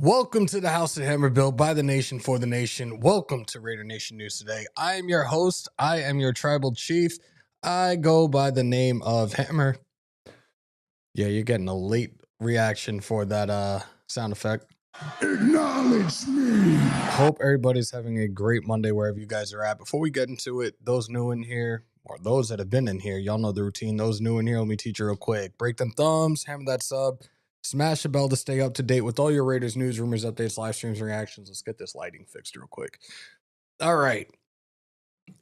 Welcome to the House of Hammer, built by the nation for the nation. Welcome to Raider Nation News today. I am your host. I am your tribal chief. I go by the name of Hammer. Yeah, you're getting a late reaction for that sound effect. Acknowledge me. Hope everybody's having a great Monday wherever you guys are at. Before we get into it, those new in here, or those that have been in here, y'all know the routine. Those new in here, let me teach you real quick. Break them thumbs, hammer that sub, smash the bell to stay up to date with all your Raiders news, rumors, updates, live streams, reactions. Let's get this lighting fixed real quick. All right.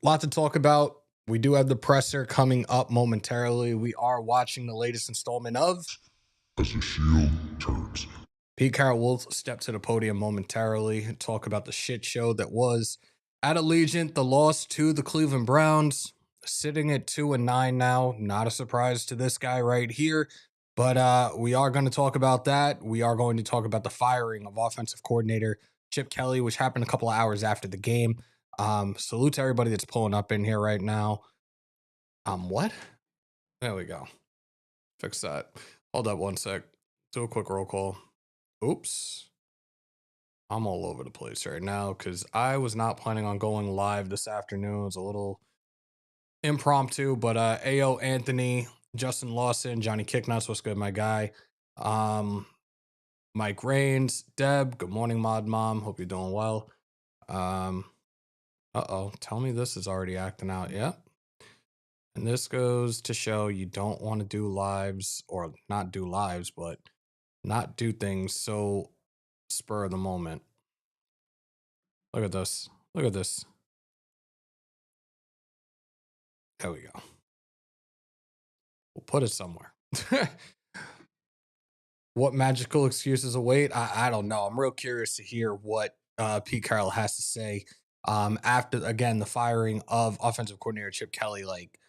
Lot to talk about. We do have the presser coming up momentarily. We are watching the latest installment of As the shield turns. Pete Carroll will step to the podium momentarily and talk about the shit show that was at Allegiant, the loss to the Cleveland Browns, sitting at 2-9 now. Not a surprise to this guy right here, but we are going to talk about that. We are going to talk about the firing of offensive coordinator Chip Kelly, which happened a couple of hours after the game. Salute to everybody that's pulling up in here right now. What? There we go. Fix that. Hold up one sec. Do a quick roll call. Oops. I'm all over the place right now because I was not planning on going live this afternoon. It was a little impromptu, but AO Anthony, Justin Lawson, Johnny Kicknuts, what's good, my guy? Mike Rains, Deb, good morning, Mod Mom. Hope you're doing well. Tell me this is already acting out. Yep. And this goes to show you don't want to do lives, or not do lives, but not do things so spur of the moment. Look at this. Look at this. There we go. We'll put it somewhere. What magical excuses await? I don't know. I'm real curious to hear what Pete Carroll has to say after, again, the firing of offensive coordinator Chip Kelly. Like,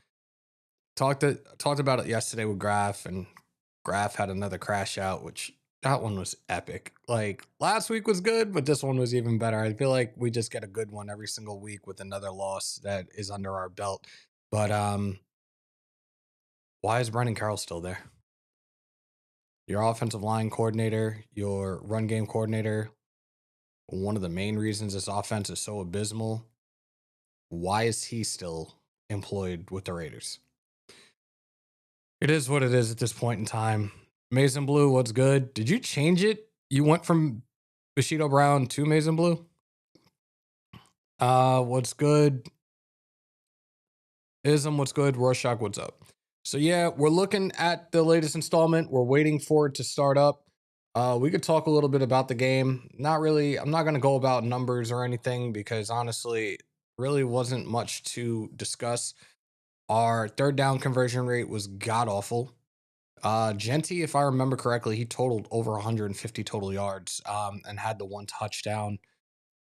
talked about it yesterday with Graf, and Graf had another crash out, which that one was epic. Like, last week was good, but this one was even better. I feel like we just get a good one every single week with another loss that is under our belt. But why is Brendan Carroll still there? Your offensive line coordinator, your run game coordinator, one of the main reasons this offense is so abysmal. Why is he still employed with the Raiders? It is what it is at this point in time. Mason Blue, what's good? Did you change it? You went from Bushido Brown to Mason Blue? What's good? Ism, what's good? Rorschach, what's up? So yeah, we're looking at the latest installment. We're waiting for it to start up. We could talk a little bit about the game. Not really. I'm not going to go about numbers or anything because honestly, really wasn't much to discuss. Our third down conversion rate was god awful. Jeanty, if I remember correctly, he totaled over 150 total yards and had the one touchdown.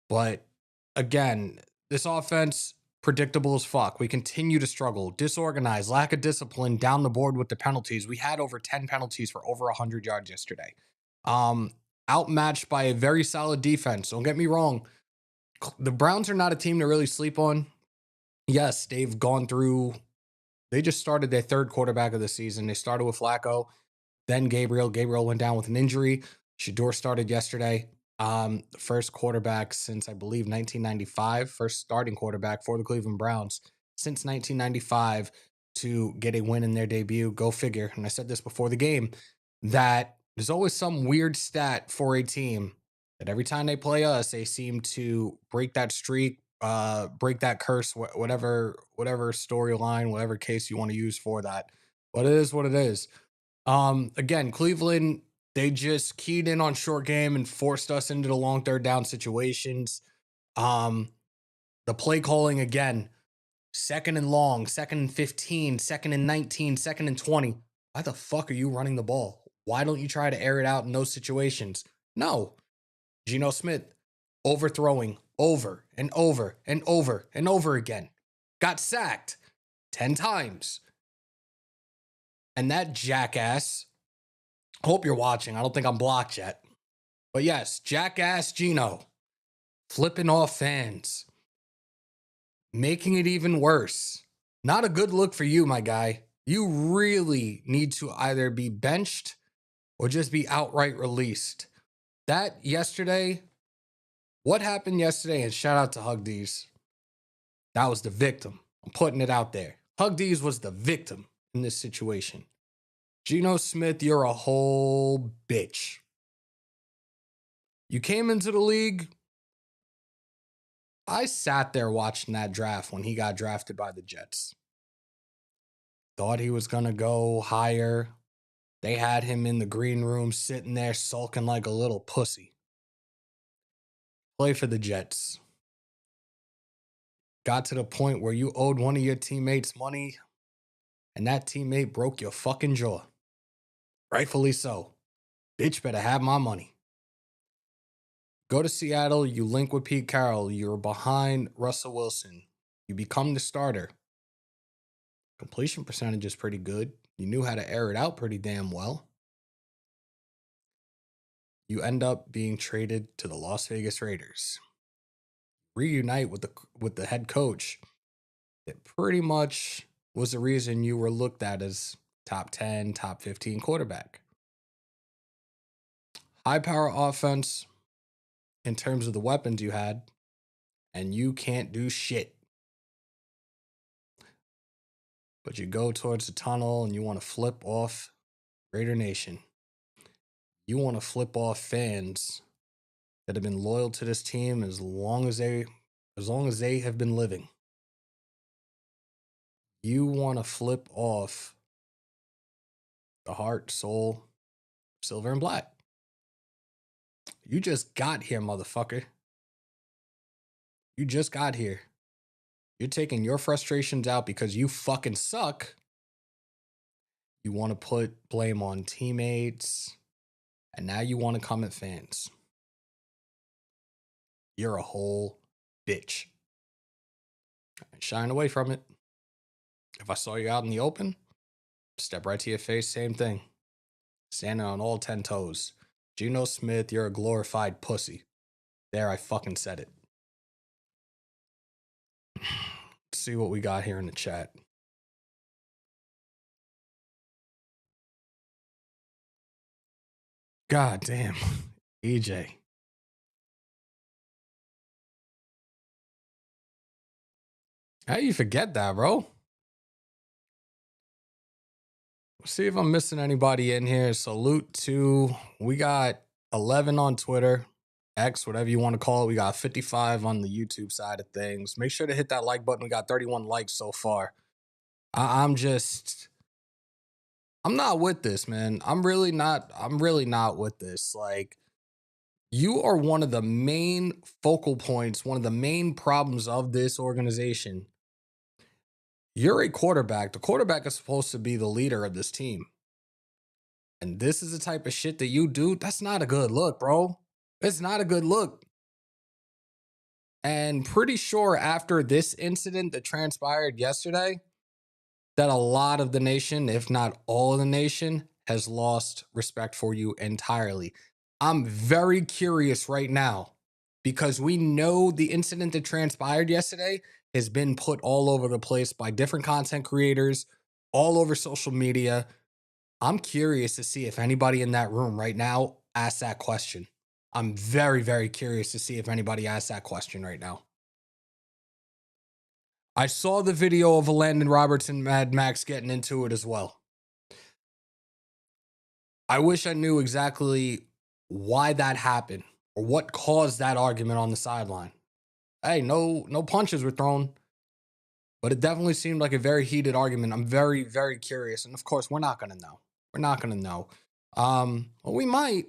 But again, this offense, predictable as fuck. We continue to struggle, disorganized, lack of discipline down the board with the penalties. We had over 10 penalties for over 100 yards yesterday. Outmatched by a very solid defense. Don't get me wrong. The Browns are not a team to really sleep on. Yes, they've gone through. They just started their third quarterback of the season. They started with Flacco, then Gabriel. Gabriel went down with an injury. Shador started yesterday. The first quarterback since, I believe, 1995. First starting quarterback for the Cleveland Browns since 1995 to get a win in their debut. Go figure. And I said this before the game, that there's always some weird stat for a team that every time they play us, they seem to break that streak, break that curse, whatever storyline, whatever case you want to use for that. But it is what it is. Again, Cleveland, they just keyed in on short game and forced us into the long third down situations. The play calling, again, second and long, second and 15, second and 19, second and 20. Why the fuck are you running the ball? Why don't you try to air it out in those situations? No. Gino Smith overthrowing over and over and over and over again. Got sacked 10 times. And that jackass, hope you're watching. I don't think I'm blocked yet. But yes, jackass Gino flipping off fans, making it even worse. Not a good look for you, my guy. You really need to either be benched or just be outright released. That yesterday, what happened yesterday, and shout out to Hug D's. That was the victim. I'm putting it out there. Hug D's was the victim in this situation. Gino Smith, you're a whole bitch. You came into the league. I sat there watching that draft when he got drafted by the Jets. Thought he was going to go higher. They had him in the green room sitting there sulking like a little pussy. Play for the Jets. Got to the point where you owed one of your teammates money and that teammate broke your fucking jaw. Rightfully so. Bitch better have my money. Go to Seattle, you link with Pete Carroll, you're behind Russell Wilson. You become the starter. Completion percentage is pretty good. You knew how to air it out pretty damn well. You end up being traded to the Las Vegas Raiders. Reunite with the head coach. It pretty much was the reason you were looked at as top 10, top 15 quarterback. High power offense in terms of the weapons you had, and you can't do shit. But you go towards the tunnel and you want to flip off Raider Nation. You want to flip off fans that have been loyal to this team as long as they have been living. You want to flip off the heart, soul, silver, and black. You just got here, motherfucker. You just got here. You're taking your frustrations out because you fucking suck. You want to put blame on teammates, and now you want to come at fans. You're a whole bitch. Shine away from it. If I saw you out in the open, step right to your face, same thing. Standing on all 10 toes. Gino Smith, you're a glorified pussy. There, I fucking said it. Let's see what we got here in the chat. God damn. EJ. How do you forget that, bro? See if I'm missing anybody in here. Salute to, we got 11 on Twitter, X, whatever you want to call it. We got 55 on the YouTube side of things. Make sure to hit that like button. We got 31 likes so far. I'm not with this, man. I'm really not with this. Like, you are one of the main focal points, one of the main problems of this organization. You're a quarterback. The quarterback is supposed to be the leader of this team. And this is the type of shit that you do. That's not a good look, bro. It's not a good look. And pretty sure after this incident that transpired yesterday, that a lot of the nation, if not all of the nation, has lost respect for you entirely. I'm very curious right now because we know the incident that transpired yesterday has been put all over the place by different content creators, all over social media. I'm curious to see if anybody in that room right now asks that question. I'm very, very curious to see if anybody asks that question right now. I saw the video of Landon Roberts and Mad Max getting into it as well. I wish I knew exactly why that happened or what caused that argument on the sideline. Hey, no punches were thrown, but it definitely seemed like a very heated argument. I'm very, very curious. And of course, we're not going to know. We're not going to know. Well, we might.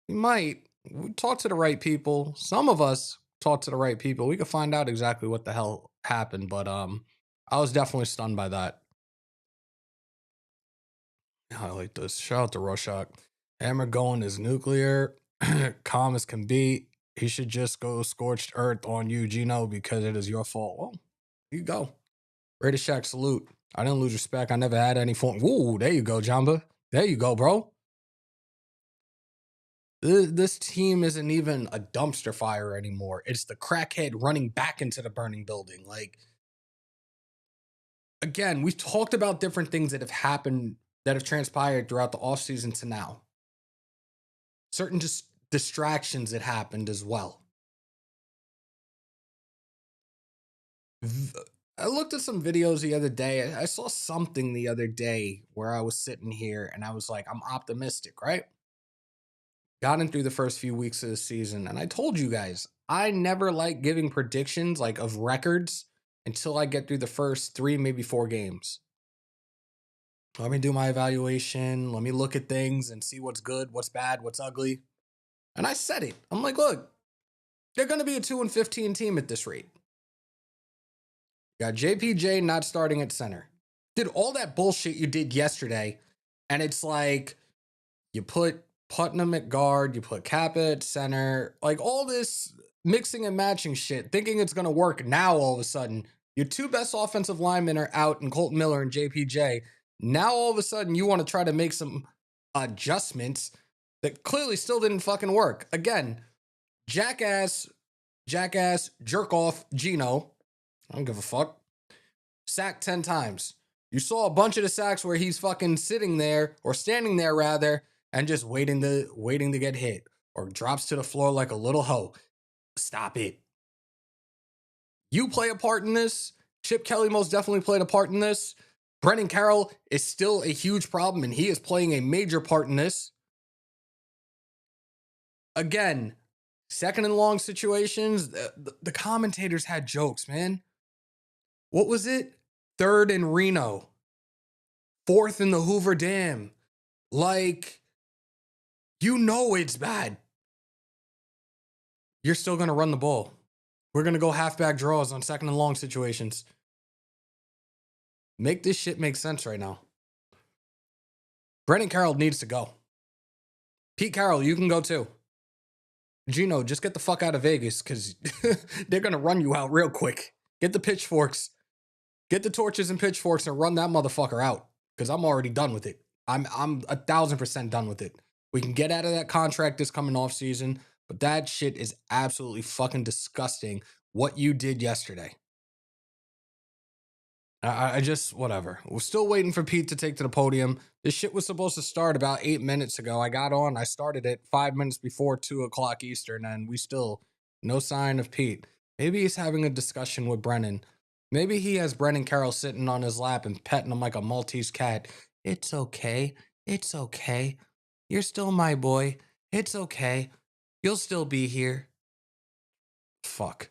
We talk to the right people. Some of us talk to the right people. We could find out exactly what the hell happened. But I was definitely stunned by that. I like this. Shout out to Rorschach. Hammer going is nuclear. Calm as can be. He should just go scorched earth on you, Gino, because it is your fault. Well, you go. Raider Shack salute. I didn't lose respect. I never had any form. Ooh, there you go, Jamba. There you go, bro. This team isn't even a dumpster fire anymore. It's the crackhead running back into the burning building. Like, again, we've talked about different things that have happened, that have transpired throughout the offseason to now. Certain just distractions that happened as well. I looked at some videos the other day. I saw something the other day where I was sitting here and I was like, I'm optimistic, right? Gotten through the first few weeks of the season. And I told you guys, I never like giving predictions like of records until I get through the first 3, maybe 4 games. Let me do my evaluation. Let me look at things and see what's good, what's bad, what's ugly. And I said it. I'm like, look, they're going to be a 2-15 team at this rate. Got JPJ not starting at center. Did all that bullshit you did yesterday. And it's like, you put Putnam at guard, you put Kappa at center, like all this mixing and matching shit, thinking it's going to work now all of a sudden. Your 2 best offensive linemen are out in Kolton Miller and JPJ. Now all of a sudden you want to try to make some adjustments that clearly still didn't fucking work. Again, jackass, jerk off Gino. I don't give a fuck. Sacked 10 times. You saw a bunch of the sacks where he's fucking sitting there, or standing there rather, and just waiting to get hit, or drops to the floor like a little hoe. Stop it. You play a part in this. Chip Kelly most definitely played a part in this. Brennan Carroll is still a huge problem, and he is playing a major part in this. Again, second and long situations, the commentators had jokes, man. What was it? 3rd in Reno. 4th in the Hoover Dam. Like, you know it's bad. You're still going to run the ball. We're going to go halfback draws on second and long situations. Make this shit make sense right now. Brennan Carroll needs to go. Pete Carroll, you can go too. Gino, just get the fuck out of Vegas because they're going to run you out real quick. Get the pitchforks. Get the torches and pitchforks and run that motherfucker out because I'm already done with it. I'm 1,000% done with it. We can get out of that contract this coming off season, but that shit is absolutely fucking disgusting what you did yesterday. I just, whatever. We're still waiting for Pete to take to the podium. This shit was supposed to start about 8 minutes ago. I got on. I started it 5 minutes before 2 o'clock Eastern, and we still, no sign of Pete. Maybe he's having a discussion with Brennan. Maybe he has Brennan Carroll sitting on his lap and petting him like a Maltese cat. It's okay. It's okay. You're still my boy. It's okay. You'll still be here. Fuck.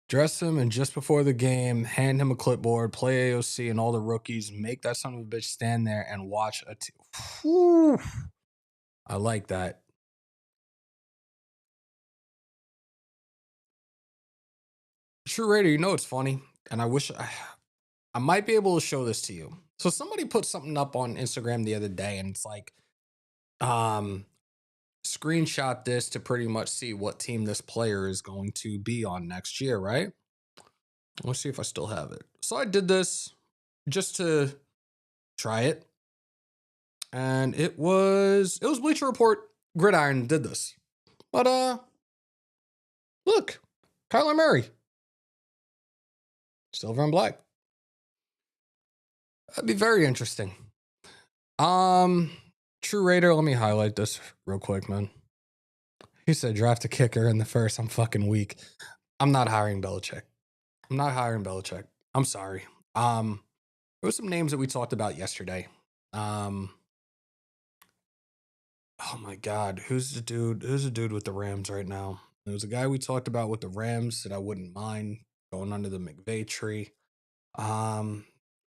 Dress him, and just before the game, hand him a clipboard, play AOC and all the rookies, make that son of a bitch stand there and watch a Whew. I like that. True Raider, you know it's funny, and I wish I might be able to show this to you. So somebody put something up on Instagram the other day, and it's like, screenshot this to pretty much see what team this player is going to be on next year, right? Let's see if I still have it. So I did this just to try it. And it was Bleacher Report Gridiron did this. But look, Kyler Murray. Silver and black. That'd be very interesting. True Raider, let me highlight this real quick, man. He said draft a kicker in the first. I'm fucking weak. I'm not hiring Belichick. I'm sorry. There was some names that we talked about yesterday. Oh my God. Who's the dude with the Rams right now? There was a guy we talked about with the Rams that I wouldn't mind going under the McVay tree. There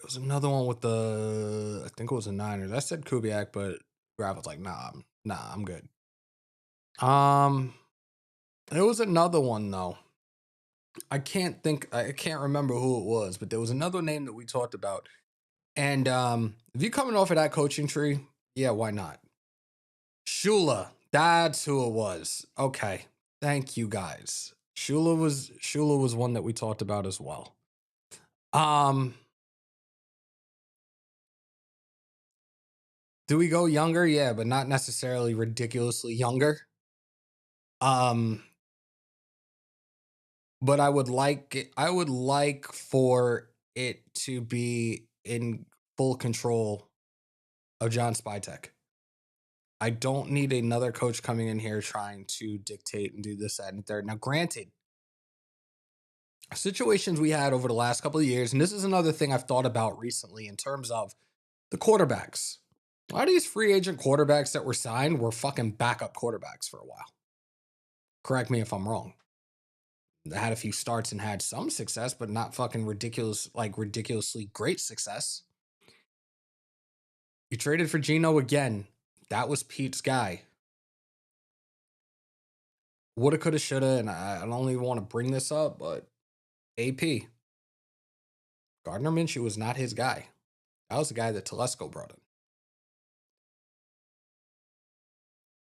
was another one with I think it was the Niners. I said Kubiak, but Grav was like, nah, I'm good. There was another one though. I can't remember who it was, but there was another name that we talked about. And if you're coming off of that coaching tree, yeah, why not? Shula, that's who it was. Okay, thank you guys. Shula was one that we talked about as well. Do we go younger? Yeah, but not necessarily ridiculously younger. But I would like for it to be in full control of John Spytek. I don't need another coach coming in here trying to dictate and do this, that, and the third. Now, granted, situations we had over the last couple of years, and this is another thing I've thought about recently in terms of the quarterbacks. A lot of these free agent quarterbacks that were signed were fucking backup quarterbacks for a while. Correct me if I'm wrong. They had a few starts and had some success, but not fucking ridiculously great success. You traded for Gino again. That was Pete's guy. Woulda, coulda, shoulda, and I don't even want to bring this up, but AP. Gardner Minshew was not his guy. That was the guy that Telesco brought in.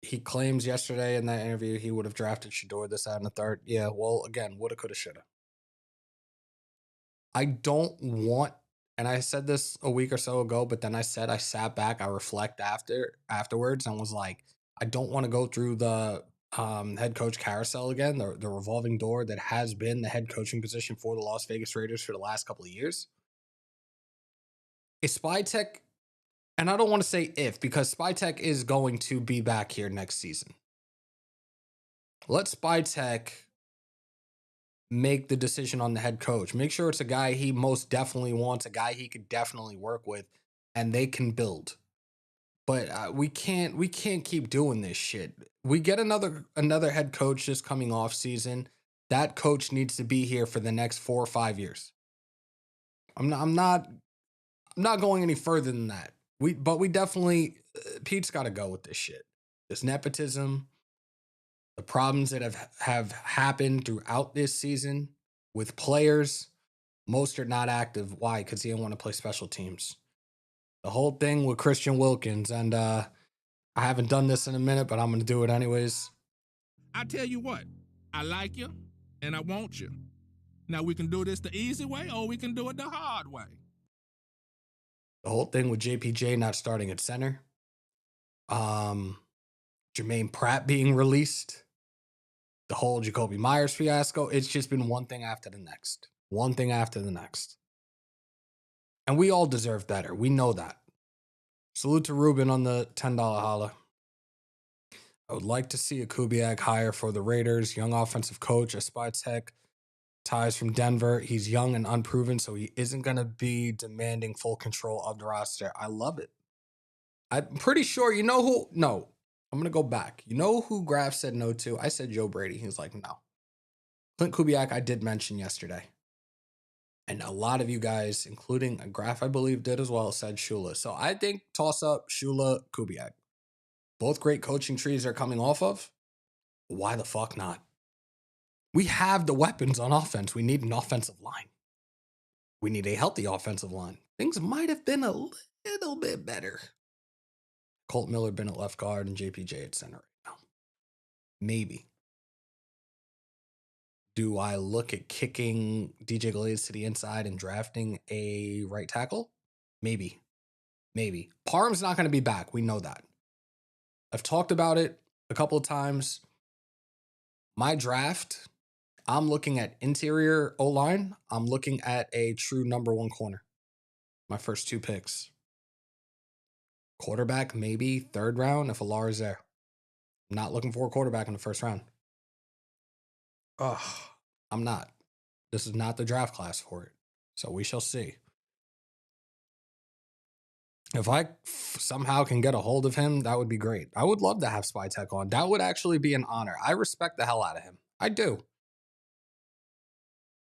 He claims yesterday in that interview he would have drafted Shador, this, that, and the third. Yeah, well, again, woulda, coulda, shoulda. I don't want, and I said this a week or so ago, but then I sat back, I reflect afterwards and was like, I don't want to go through the head coach carousel again, the revolving door that has been the head coaching position for the Las Vegas Raiders for the last couple of years. Is Spytech, and I don't want to say if, because Spytech is going to be back here next season. Let Spytech make the decision on the head coach. Make sure it's a guy he most definitely wants, a guy he could definitely work with, and they can build. But we can't keep doing this shit. We get another head coach this coming off season. That coach needs to be here for the next 4 or 5 years. I'm not going any further than that. But we definitely, Pete's got to go with this shit. This nepotism, the problems that have happened throughout this season with players. Most are not active. Why? Because he didn't want to play special teams. The whole thing with Christian Wilkins, and I haven't done this in a minute, but I'm going to do it anyways. I tell you what, I like you, and I want you. Now, we can do this the easy way, or we can do it the hard way. The whole thing with JPJ not starting at center. Jermaine Pratt being released. The whole Jacoby Myers fiasco. It's just been one thing after the next. One thing after the next. And we all deserve better. We know that. Salute to Ruben on the $10 holla. I would like to see a Kubiak hire for the Raiders. Young offensive coach, a Spytech. Ties from Denver. He's young and unproven, so he isn't going to be demanding full control of the roster. I love it. I'm pretty sure, you know who? No, I'm going to go back. You know who Graf said no to? I said Joe Brady. He was like, no. Clint Kubiak, I did mention yesterday. And a lot of you guys, including Graf, I believe, did as well, said Shula. So I think toss up Shula, Kubiak. Both great coaching trees are coming off of. Why the fuck not? We have the weapons on offense. We need an offensive line. We need a healthy offensive line. Things might have been a little bit better. Kolton Miller been at left guard and JPJ at center right now. Maybe. Do I look at kicking DJ Glaze to the inside and drafting a right tackle? Maybe. Maybe. Parham's not going to be back. We know that. I've talked about it a couple of times. My draft, I'm looking at interior O-line. I'm looking at a true number 1 corner. My first 2 picks. Quarterback, maybe 3rd round if Alar is there. I'm not looking for a quarterback in the 1st round. I'm not. This is not the draft class for it. So we shall see. If I somehow can get a hold of him, that would be great. I would love to have Spytech on. That would actually be an honor. I respect the hell out of him. I do.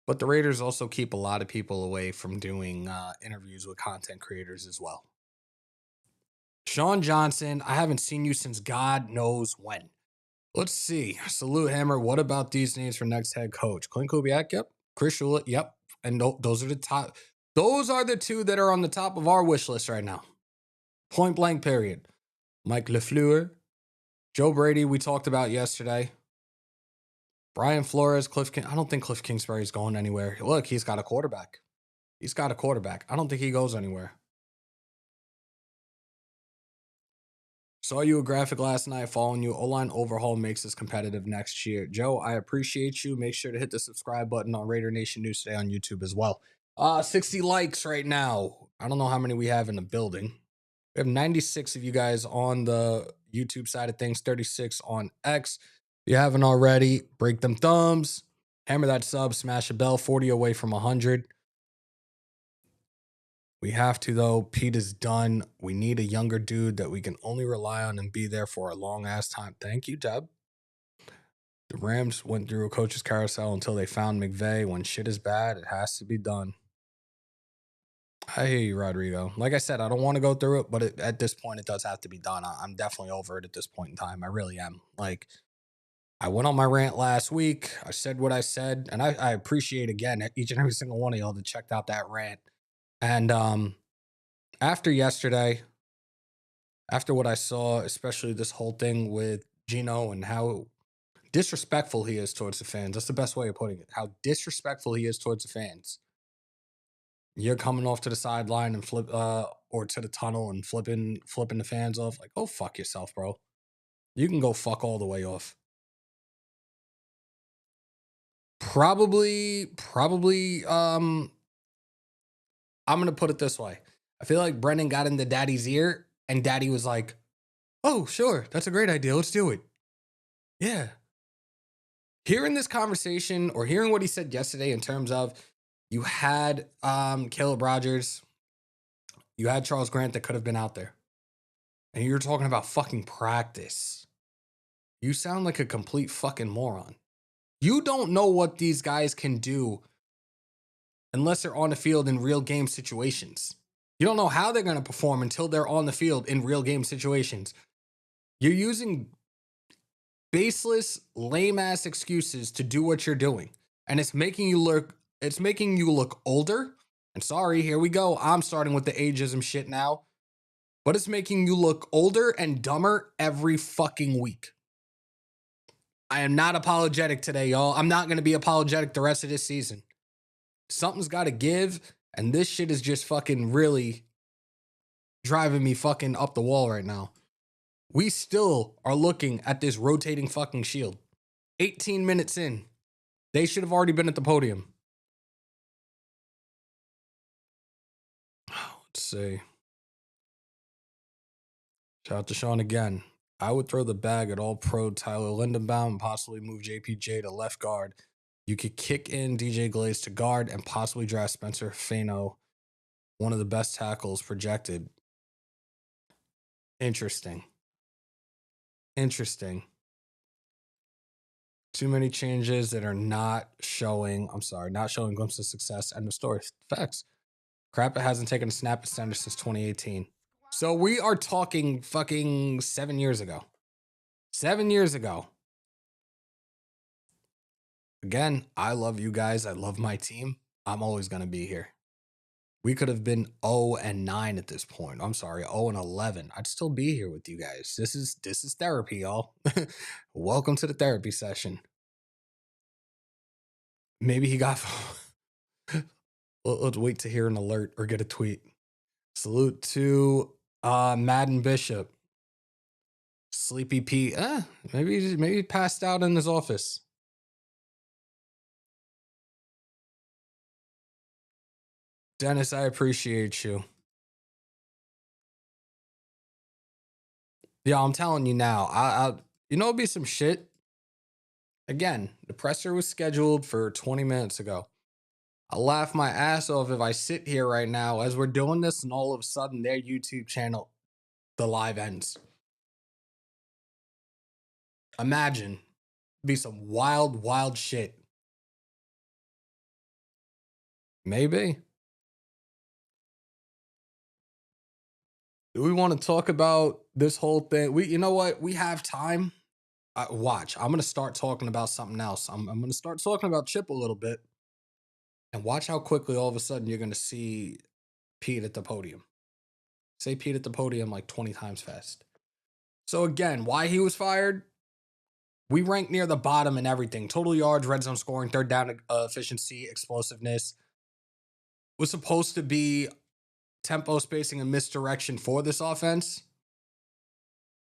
But the Raiders also keep a lot of people away from doing interviews with content creators as well. Sean Johnson, I haven't seen you since God knows when. Let's see. Salute Hammer. What about these names for next head coach? Clint Kubiak, yep. Chris Shula, yep. And those are the top. Those are the 2 that are on the top of our wish list right now. Point blank, period. Mike LaFleur. Joe Brady, we talked about yesterday. Brian Flores, Cliff King. I don't think Cliff Kingsbury's going anywhere. Look, he's got a quarterback. He's got a quarterback. I don't think he goes anywhere. Saw you a graphic last night following you. O-line overhaul makes us competitive next year. Joe, I appreciate you. Make sure to hit the subscribe button on Raider Nation News today on YouTube as well. 60 likes right now. I don't know how many we have in the building. We have 96 of you guys on the YouTube side of things, 36 on X. If you haven't already, break them thumbs, hammer that sub, smash a bell, 40 away from 100. We have to, though. Pete is done. We need a younger dude that we can only rely on and be there for a long ass time. Thank you, Deb. The Rams went through a coach's carousel until they found McVay. When shit is bad, it has to be done. I hear you, Rodrigo. Like I said, I don't want to go through it, but at this point, it does have to be done. I'm definitely over it at this point in time. I really am. Like, I went on my rant last week. I said what I said, and I appreciate, again, each and every single one of y'all that checked out that rant. And after yesterday, after what I saw, especially this whole thing with Gino and how disrespectful he is towards the fans. That's the best way of putting it. How disrespectful he is towards the fans. You're coming off to the sideline and or to the tunnel and flipping the fans off. Like, oh, fuck yourself, bro. You can go fuck all the way off. Probably, I'm going to put it this way. I feel like Brendan got into Daddy's ear and Daddy was like, oh, sure, that's a great idea. Let's do it. Yeah. Hearing this conversation or hearing what he said yesterday in terms of you had Caleb Rogers, you had Charles Grant that could have been out there, and you're talking about fucking practice. You sound like a complete fucking moron. You don't know what these guys can do unless they're on the field in real game situations. You don't know how they're going to perform until they're on the field in real game situations. You're using baseless, lame-ass excuses to do what you're doing. And it's making you look older. And sorry, here we go. I'm starting with the ageism shit now. But it's making you look older and dumber every fucking week. I am not apologetic today, y'all. I'm not going to be apologetic the rest of this season. Something's got to give, and this shit is just fucking really driving me fucking up the wall right now. We still are looking at this rotating fucking shield. 18 minutes in. They should have already been at the podium. Let's see. Shout out to Sean again. I would throw the bag at all-pro Tyler Lindenbaum and possibly move JPJ to left guard. You could kick in DJ Glaze to guard and possibly draft Spencer Fano, one of the best tackles projected. Interesting. Too many changes that are not showing glimpses of success. End of story. Facts. Crap, it hasn't taken a snap at center since 2018. So we are talking fucking 7 years ago. 7 years ago. Again, I love you guys. I love my team. I'm always going to be here. We could have been 0-9 at this point. I'm sorry, 0-11. I'd still be here with you guys. This is therapy, y'all. Welcome to the therapy session. Maybe he got... Let's wait to hear an alert or get a tweet. Salute to Madden Bishop. Sleepy Pete. Maybe he passed out in his office. Dennis, I appreciate you. Yeah, I'm telling you now. It'll be some shit. Again, the presser was scheduled for 20 minutes ago. I'll laugh my ass off if I sit here right now as we're doing this and all of a sudden their YouTube channel, the live ends. Imagine. It'd be some wild, wild shit. Maybe. Do we want to talk about this whole thing? You know what? We have time. Watch. I'm going to start talking about something else. I'm going to start talking about Chip a little bit. And watch how quickly all of a sudden you're going to see Pete at the podium. Say Pete at the podium like 20 times fast. So again, why he was fired? We ranked near the bottom in everything. Total yards, red zone scoring, third down efficiency, explosiveness. Was supposed to be tempo spacing and misdirection for this offense.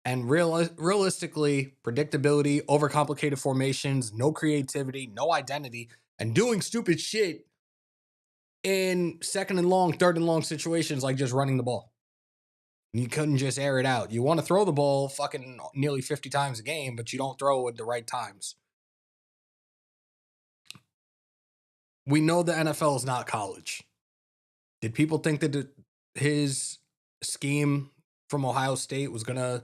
And realistically, predictability, overcomplicated formations, no creativity, no identity, and doing stupid shit in second and long, third and long situations like just running the ball. You couldn't just air it out. You want to throw the ball fucking nearly 50 times a game, but you don't throw it at the right times. We know the NFL is not college. Did people think that his scheme from Ohio State was going to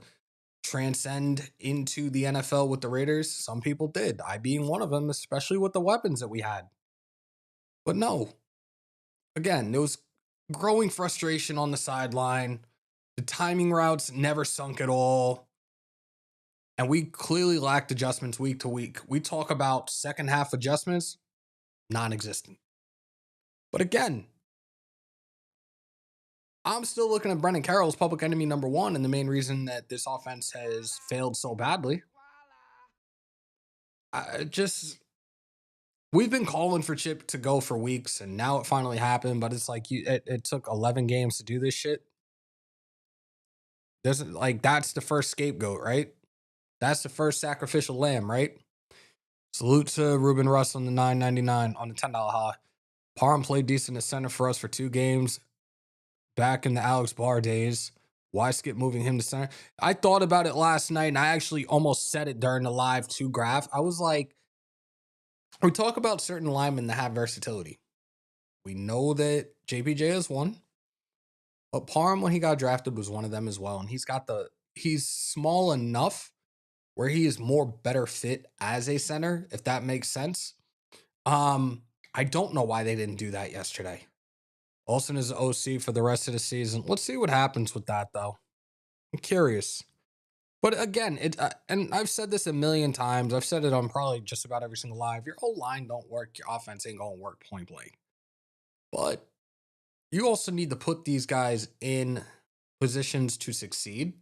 transcend into the NFL with the Raiders? Some people did, I being one of them, especially with the weapons that we had. But no. Again, there was growing frustration on the sideline. The timing routes never sunk at all. And we clearly lacked adjustments week to week. We talk about second half adjustments, non-existent. But again, I'm still looking at Brendan Carroll as public enemy number one, and the main reason that this offense has failed so badly. We've been calling for Chip to go for weeks, and now it finally happened. But it's like it took 11 games to do this shit. That's the first scapegoat, right? That's the first sacrificial lamb, right? Salute to Ruben Russ on the $9.99 on the $10 high. Parham played decent at center for us for 2 games back in the Alex Barr days. Why skip moving him to center? I thought about it last night, and I actually almost said it during the live 2 graph. I was like, we talk about certain linemen that have versatility. We know that JPJ is one, but Parham, when he got drafted, was one of them as well. And he's small enough where he is more better fit as a center, if that makes sense. I don't know why they didn't do that yesterday. Olsen is OC for the rest of the season. Let's see what happens with that, though. I'm curious. But again, and I've said this a million times. I've said it on probably just about every single live. Your whole line don't work. Your offense ain't going to work point blank. But you also need to put these guys in positions to succeed.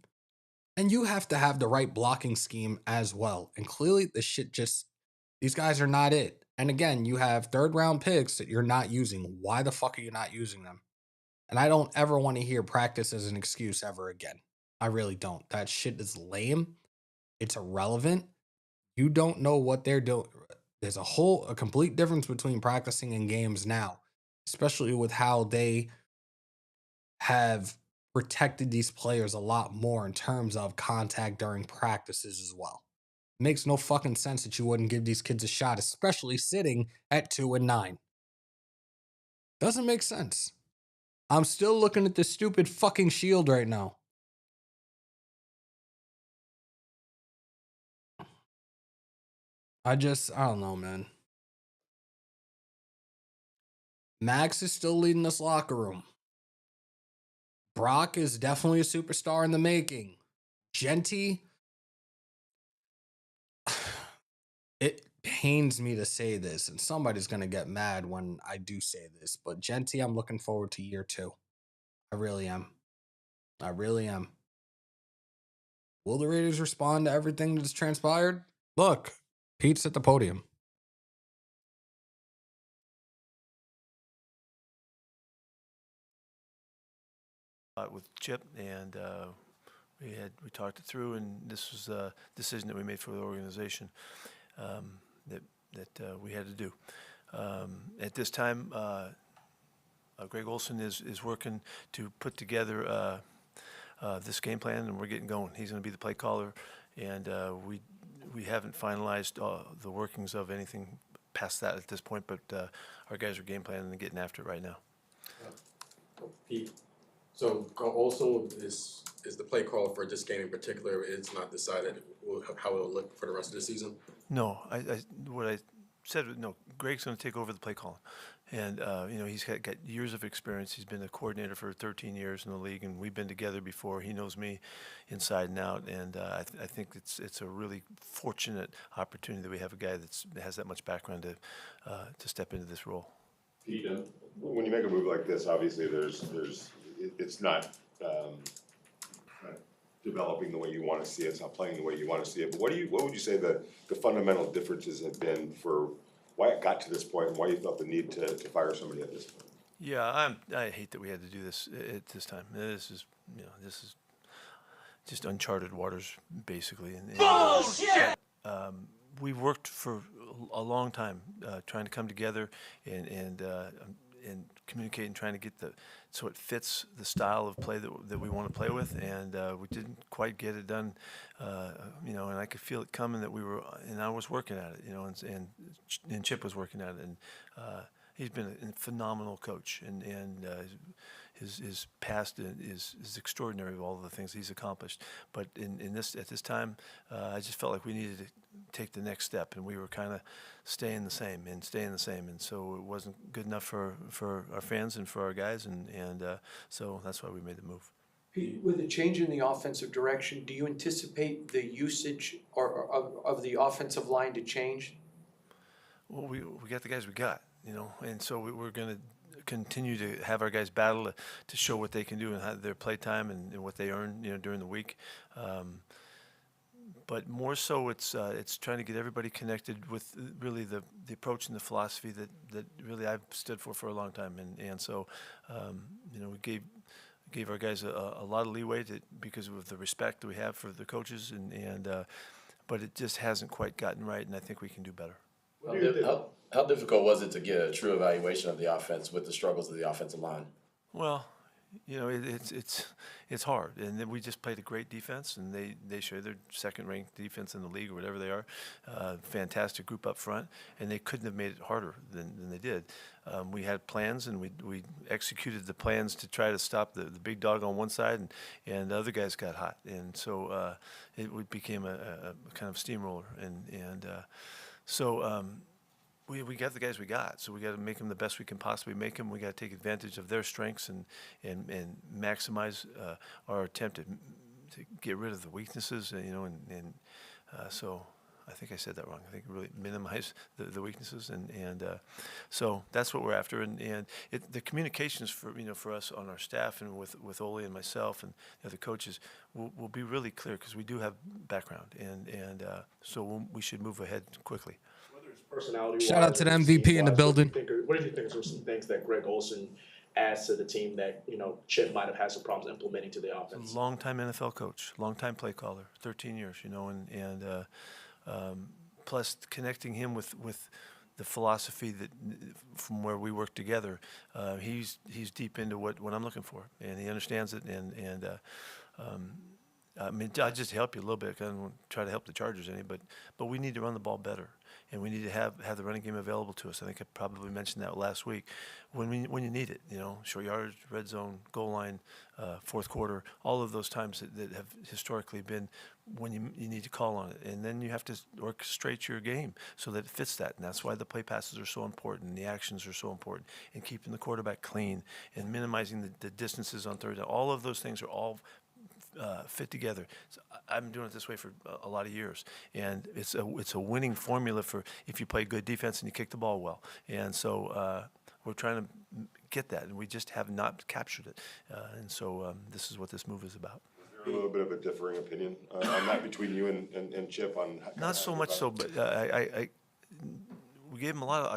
And you have to have the right blocking scheme as well. And clearly, these guys are not it. And again, you have 3rd round picks that you're not using. Why the fuck are you not using them? And I don't ever want to hear practice as an excuse ever again. I really don't. That shit is lame. It's irrelevant. You don't know what they're doing. There's a complete difference between practicing and games now, especially with how they have protected these players a lot more in terms of contact during practices as well. It makes no fucking sense that you wouldn't give these kids a shot, especially sitting at 2-9. Doesn't make sense. I'm still looking at this stupid fucking shield right now. I don't know, man. Maxx is still leading this locker room. Brock is definitely a superstar in the making. Jeanty, it pains me to say this, and somebody's going to get mad when I do say this, but Jeanty, I'm looking forward to year 2. I really am. I really am. Will the Raiders respond to everything that's transpired? Look, Pete's at the podium. With Chip, and we talked it through, and this was a decision that we made for the organization that we had to do. At this time, Greg Olsen is working to put together this game plan, and we're getting going. He's going to be the play caller, and we haven't finalized the workings of anything past that at this point, but our guys are game planning and getting after it right now. Pete, so also is the play call for this game in particular, it's not decided how it will look for the rest of the season? No, what I said, no, Greg's going to take over the play calling. And, he's got years of experience. He's been a coordinator for 13 years in the league, and we've been together before. He knows me inside and out, and I think it's a really fortunate opportunity that we have a guy that has that much background to step into this role. Pete, when you make a move like this, obviously it's not developing the way you want to see it. It's not playing the way you want to see it. But what would you say the fundamental differences have been for why it got to this point and why you felt the need to fire somebody at this point? Yeah, I hate that we had to do this at this time. This is just uncharted waters, basically. Bullshit! We worked for a long time trying to come together, and and communicating, trying to get so it fits the style of play that we want to play with, and we didn't quite get it done, and I could feel it coming that I was working at it, and Chip was working at it, and he's been a phenomenal coach, and his past is extraordinary of all of the things he's accomplished. But at this time, I just felt like we needed to take the next step, and we were kind of staying the same, and so it wasn't good enough for our fans and for our guys, and so that's why we made the move. Pete, with the change in the offensive direction, do you anticipate the usage of the offensive line to change? Well, we got the guys we got, and so we're going to continue to have our guys battle to show what they can do and how their play time and what they earn, during the week. But more so, it's trying to get everybody connected with really the approach and the philosophy that really I've stood for a long time, and so we gave our guys a lot of leeway because of the respect that we have for the coaches, but it just hasn't quite gotten right, and I think we can do better. How difficult was it to get a true evaluation of the offense with the struggles of the offensive line? Well, it's hard, and then we just played a great defense, and they showed their second-ranked defense in the league or whatever they are. Fantastic group up front, and they couldn't have made it harder than they did. We had plans, and we executed the plans to try to stop the big dog on one side, and the other guys got hot, and so it became a kind of steamroller, and so. We got the guys we got, so we got to make them the best we can possibly make them. We got to take advantage of their strengths and maximize our attempt to get rid of the weaknesses, and so I think I said that wrong. I think really minimize the weaknesses, and so that's what we're after. And the communications for us on our staff and with Ole and myself and the other coaches will be really clear because we do have background, and so we should move ahead quickly. Shout out to the MVP in the building. What do you think are some things that Greg Olson adds to the team that Chip might have had some problems implementing to the offense? Long-time NFL coach, long-time play caller, 13 years, and plus connecting him with the philosophy that from where we work together, he's deep into what I'm looking for, and he understands it, and I mean, I just help you a little bit. I don't try to help the Chargers any, but we need to run the ball better, and we need to have the running game available to us. I think I probably mentioned that last week. When you need it, short yardage, red zone, goal line, fourth quarter, all of those times that have historically been when you need to call on it, and then you have to orchestrate your game so that it fits that, and that's why the play passes are so important, and the actions are so important, and keeping the quarterback clean, and minimizing the distances on third down. All of those things are all fit together. So I've been doing it this way for a lot of years, and it's a winning formula for if you play good defense and you kick the ball well. And so we're trying to get that, and we just have not captured it. And so this is what this move is about. Is there a little bit of a differing opinion on that between you and Chip on? Not so much so, but I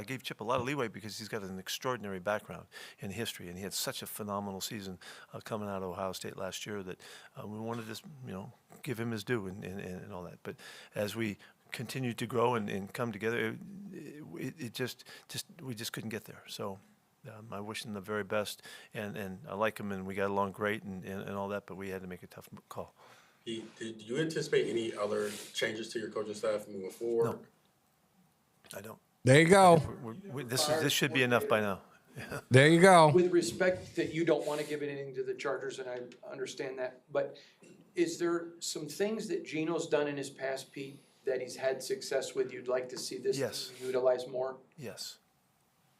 gave Chip a lot of leeway because he's got an extraordinary background in history, and he had such a phenomenal season coming out of Ohio State last year that we wanted to, give him his due and all that. But as we continued to grow and come together, we just couldn't get there. So I wish him the very best, and I like him, and we got along great and all that, but we had to make a tough call. Did you anticipate any other changes to your coaching staff moving forward? No, I don't. There you go. This should be enough by now. There you go. With respect that you don't want to give anything to the Chargers, and I understand that, but is there some things that Gino's done in his past, Pete, that he's had success with you'd like to see this Yes. team utilize more? Yes.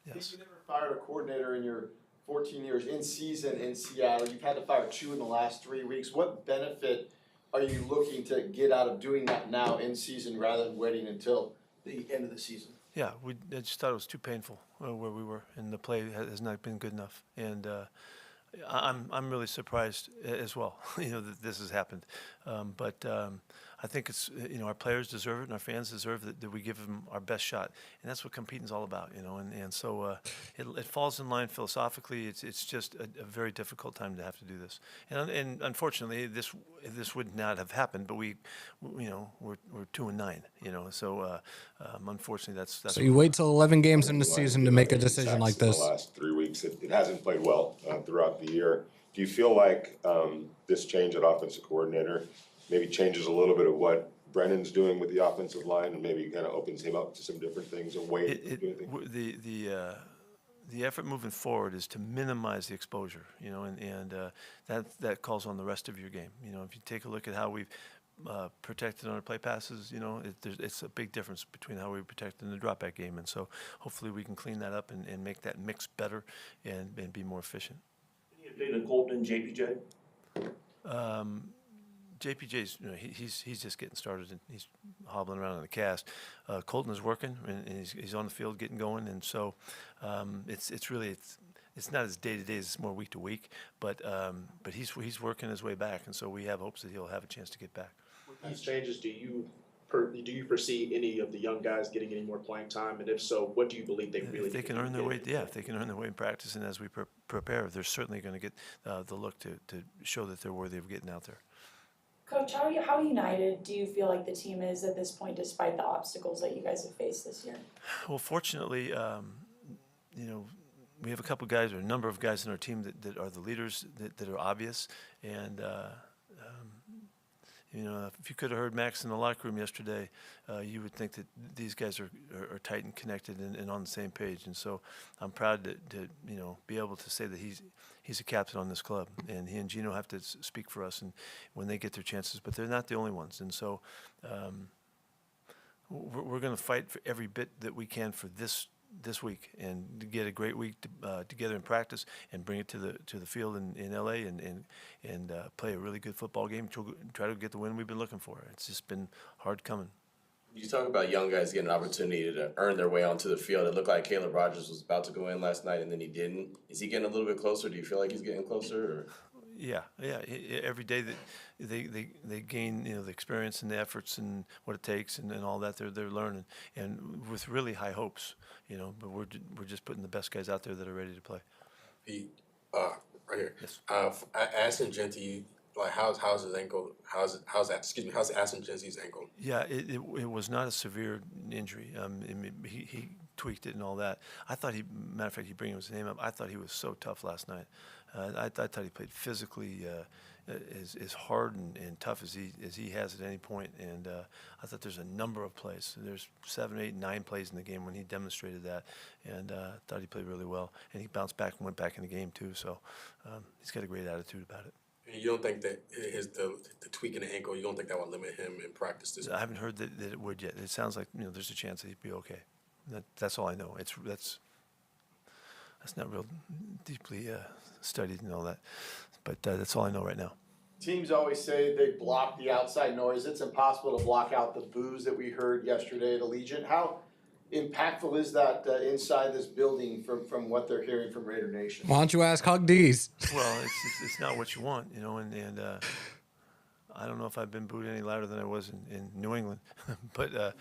You never fired a coordinator in your 14 years in season in Seattle. You've had to fire 2 in the last 3 weeks. What benefit are you looking to get out of doing that now in season rather than waiting until the end of the season? Yeah, I just thought it was too painful where we were, and the play has not been good enough. And I'm really surprised as well, that this has happened. But I think it's, our players deserve it and our fans deserve that we give them our best shot. And that's what competing's all about, and so it falls in line philosophically. It's just a very difficult time to have to do this. And unfortunately, this would not have happened, but we're 2-9, so unfortunately that's So you wait till 11 games in the season to make a decision like In this. the last 3 weeks, it hasn't played well throughout the year. Do you feel like this change at offensive coordinator maybe changes a little bit of what Brennan's doing with the offensive line, and maybe kind of opens him up to some different things, a way of doing things? The effort moving forward is to minimize the exposure, and that calls on the rest of your game. If you take a look at how we've protected on our play passes, it's a big difference between how we protect in the drop back game, and so hopefully we can clean that up and make that mix better and be more efficient. Any update on Kolton and JPJ? JPJ's, he's just getting started and he's hobbling around in the cast. Kolton is working and he's on the field getting going, and so it's really not as day to day, it's more week to week, but he's working his way back, and so we have hopes that he'll have a chance to get back. With these changes, do you foresee any of the young guys getting any more playing time, and if so, what do you believe they really If they need can to earn do their to way, get if they can earn their way in practice and as we prepare, they're certainly going to get the look to show that they're worthy of getting out there. Coach, how united do you feel like the team is at this point, despite the obstacles that you guys have faced this year? Well, fortunately, we have a number of guys in our team that are the leaders that are obvious, and if you could have heard Maxx in the locker room yesterday, you would think that these guys are tight and connected and on the same page. And so I'm proud to be able to say that he's a captain on this club, and he and Gino have to speak for us and when they get their chances. But they're not the only ones, and so we're going to fight for every bit that we can for this week and to get a great week together in practice and bring it to the field in LA and play a really good football game. Try to get the win we've been looking for. It's just been hard coming. You talk about young guys getting an opportunity to earn their way onto the field. It looked like Caleb Rogers was about to go in last night and then he didn't. Is he getting a little bit closer? Do you feel like he's getting closer? Or? Yeah. Every day that they gain, the experience and the efforts and what it takes and all that, they're learning, and with really high hopes, But we're just putting the best guys out there that are ready to play. Pete, right here. Yes. Ashton Jeanty, like how's his ankle? How's Ashton Jeanty's ankle? Yeah, it was not a severe injury. He tweaked it and all that. I thought matter of fact, he bring his name up. I thought he was so tough last night. I thought he played physically as hard and tough as he has at any point. And I thought there's a number of plays. There's 7, 8, 9 plays in the game when he demonstrated that. And I thought he played really well. And he bounced back and went back in the game too. So he's got a great attitude about it. And you don't think that the tweak in the ankle, you don't think that will limit him in practice this week? I haven't heard that it would yet. It sounds like there's a chance that he'd be okay. That's all I know. That's not real deeply studied and all that, but that's all I know right now. Teams always say they block the outside noise. It's impossible to block out the boos that we heard yesterday at Allegiant. How impactful is that inside this building from what they're hearing from Raider Nation? Why don't you ask Hug D's? Well, it's not what you want, and I don't know if I've been booed any louder than I was in New England, but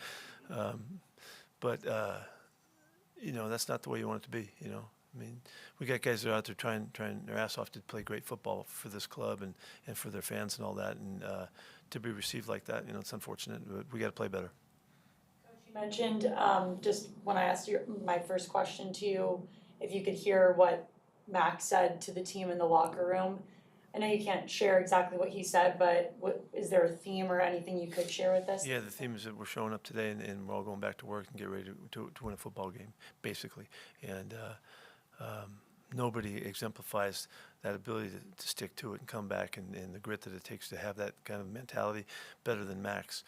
that's not the way you want it to be, I mean, we got guys that are out there trying their ass off to play great football for this club and for their fans and all that, and to be received like that, it's unfortunate, but we got to play better. Coach, you mentioned just when I asked my first question to you, if you could hear what Max said to the team in the locker room. I know you can't share exactly what he said, but is there a theme or anything you could share with us? Yeah, the theme is that we're showing up today and we're all going back to work and get ready to win a football game, basically. And nobody exemplifies that ability to stick to it and come back and the grit that it takes to have that kind of mentality better than Max.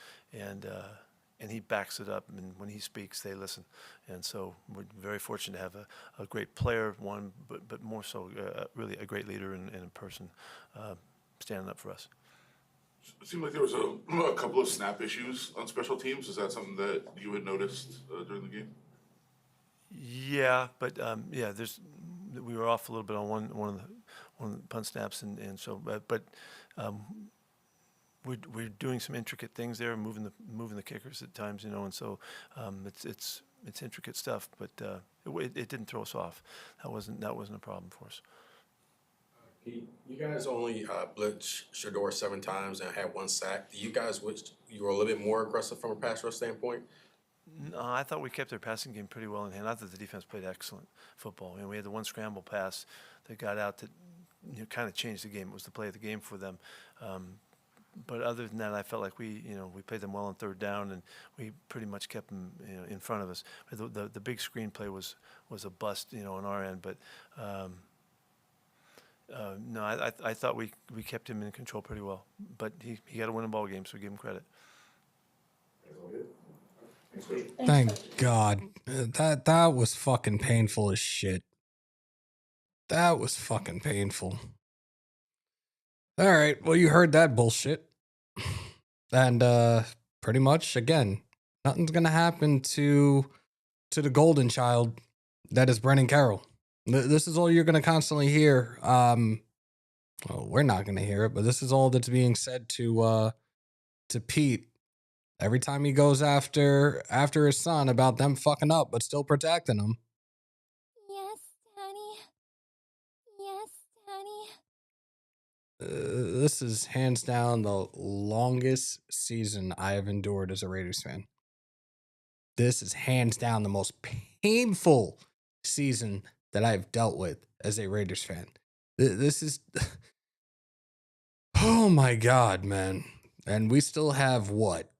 And he backs it up, and when he speaks, they listen. And so we're very fortunate to have a great player, but more so really a great leader and a person standing up for us. It seemed like there was a couple of snap issues on special teams. Is that something that you had noticed during the game? Yeah, but we were off a little bit on one of the punt snaps, and so but we're doing some intricate things there, moving the kickers at times, and so it's intricate stuff, but it didn't throw us off. That wasn't a problem for us. You guys only blitzed Shador 7 times and had 1 sack. Do you guys wish you were a little bit more aggressive from a pass rush standpoint? No, I thought we kept their passing game pretty well in hand. I thought the defense played excellent football. We had the 1 scramble pass that got out that kind of changed the game. It was the play of the game for them. But other than that, I felt like we played them well on 3rd down, and we pretty much kept them in front of us. The big screen play was a bust, on our end. But no, I thought we kept him in control pretty well. But he got to win a ball game, so we give him credit. Thank God. That was fucking painful as shit. That was fucking painful. All right, well, you heard that bullshit. And pretty much, again, nothing's gonna happen to the golden child that is Brennan Carroll. This is all you're gonna constantly hear. Well, we're not gonna hear it, but this is all that's being said to Pete every time he goes after his son about them fucking up, but still protecting him. Yes, Daddy. Yes, Daddy. This is hands down the longest season I have endured as a Raiders fan. This is hands down the most painful season that I've dealt with as a Raiders fan. This is, oh my God, man. And we still have what?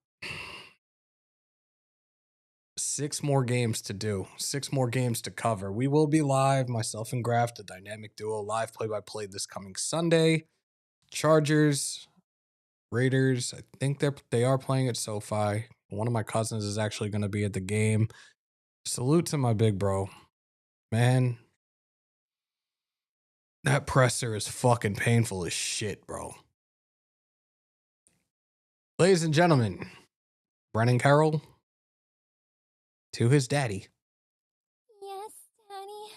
6 more games to do, 6 more games to cover. We will be live, myself and Graf, the dynamic duo, live play-by-play this coming Sunday. Chargers, Raiders, I think they are playing at SoFi. One of my cousins is actually going to be at the game. Salute to my big bro. Man, that presser is fucking painful as shit, bro. Ladies and gentlemen, Brennan Carroll to his daddy. Yes, Daddy.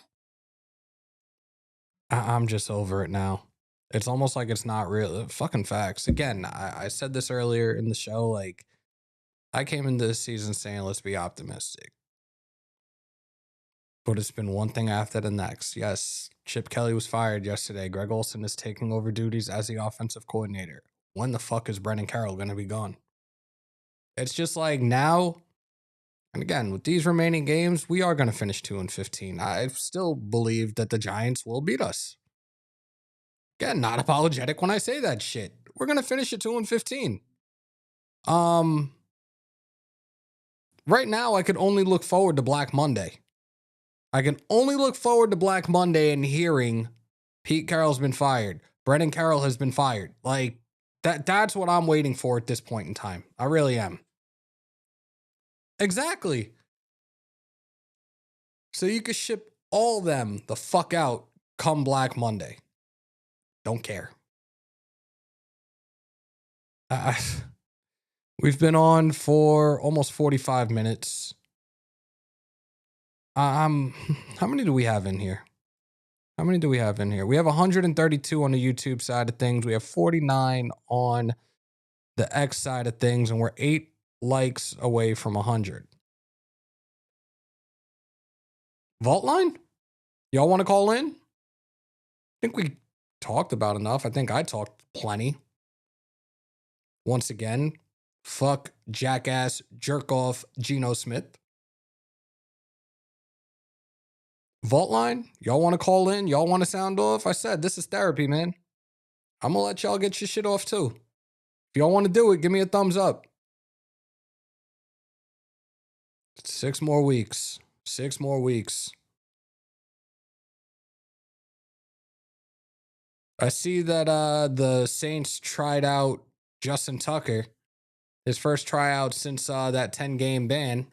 I'm just over it now. It's almost like it's not real. Fucking facts. Again, I said this earlier in the show. Like, I came into this season saying, let's be optimistic. But it's been one thing after the next. Yes, Chip Kelly was fired yesterday. Greg Olsen is taking over duties as the offensive coordinator. When the fuck is Brennan Carroll going to be gone? It's just like now, and again, with these remaining games, we are going to finish 2-15. I still believe that the Giants will beat us. Again, not apologetic when I say that shit. We're going to finish at 2-15. Right now, I could only look forward to Black Monday. I can only look forward to Black Monday and hearing Pete Carroll's been fired. Brennan Carroll has been fired. Like, that's what I'm waiting for at this point in time. I really am. Exactly. So you could ship all them the fuck out come Black Monday. Don't care. We've been on for almost 45 minutes. How many do we have in here? How many do we have in here? We have 132 on the YouTube side of things. We have 49 on the X side of things, and we're 8 likes away from 100. Vault line? Y'all want to call in? I think we talked about enough. I think I talked plenty. Once again, fuck jackass jerk off Gino Smith. Vault line? Y'all want to call in? Y'all want to sound off? I said, this is therapy, man. I'm going to let y'all get your shit off too. If y'all want to do it, give me a thumbs up. 6 more weeks. 6 more weeks. I see that the Saints tried out Justin Tucker. His first tryout since that 10-game ban.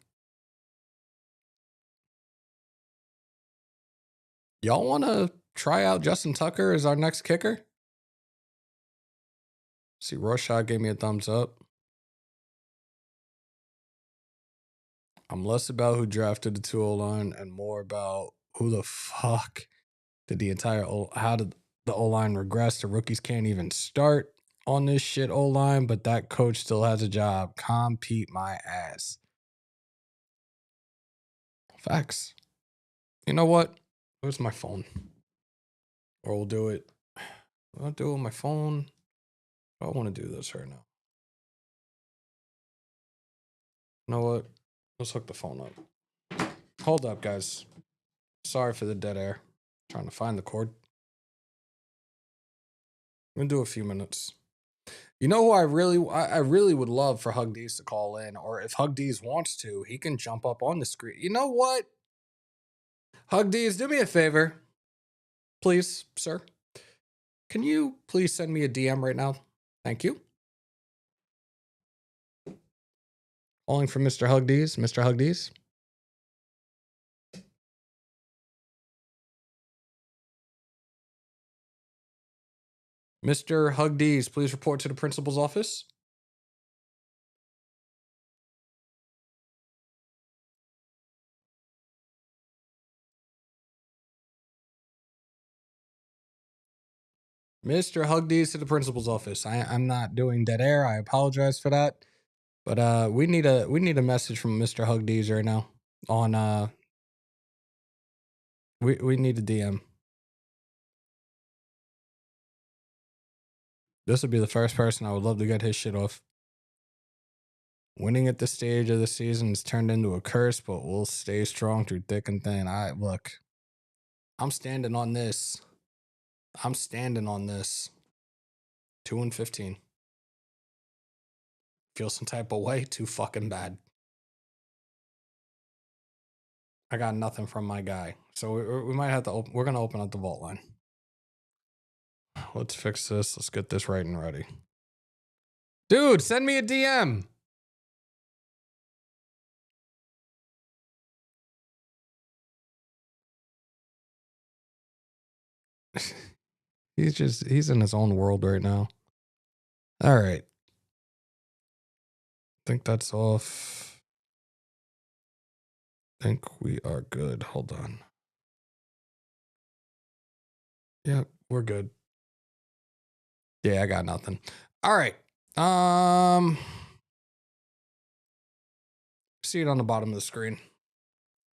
Y'all want to try out Justin Tucker as our next kicker? See, Rorschach gave me a thumbs up. I'm less about who drafted the 2 O-line and more about who the fuck did how did the O-line regress? The rookies can't even start. on this shit O-line, but that coach still has a job. Compete my ass. Facts. You know what? Where's my phone? Or we'll do it. I'll do it on my phone. I don't want to do this right now. You know what? Let's hook the phone up. Hold up, guys. Sorry for the dead air. Trying to find the cord. I'm gonna do a few minutes. You know who I really would love for Hug D's to call in, or if Hug D's wants to, he can jump up on the screen. You know what? Hug D's, do me a favor. Please, sir. Can you please send me a DM right now? Thank you. Calling for Mr. Hug D's. Mr. Hug D's. Mr. Hug D's, please report to the principal's office. Mr. Hug D's to the principal's office. I'm not doing dead air. I apologize for that. But we need a message from Mr. Hug D's right now. On we need a DM. This would be the first person I would love to get his shit off. Winning at this stage of the season is turned into a curse, but we'll stay strong through thick and thin. Look, I'm standing on this. I'm standing on this. 2-15. Feel some type of way? Too fucking bad. I got nothing from my guy. So we might have to we're going to open up the vault line. Let's fix this. Let's get this right and ready. Dude, send me a DM. He's in his own world right now. All right. I think that's off. I think we are good. Hold on. Yep, we're good. Yeah, I got nothing. All right. See it on the bottom of the screen.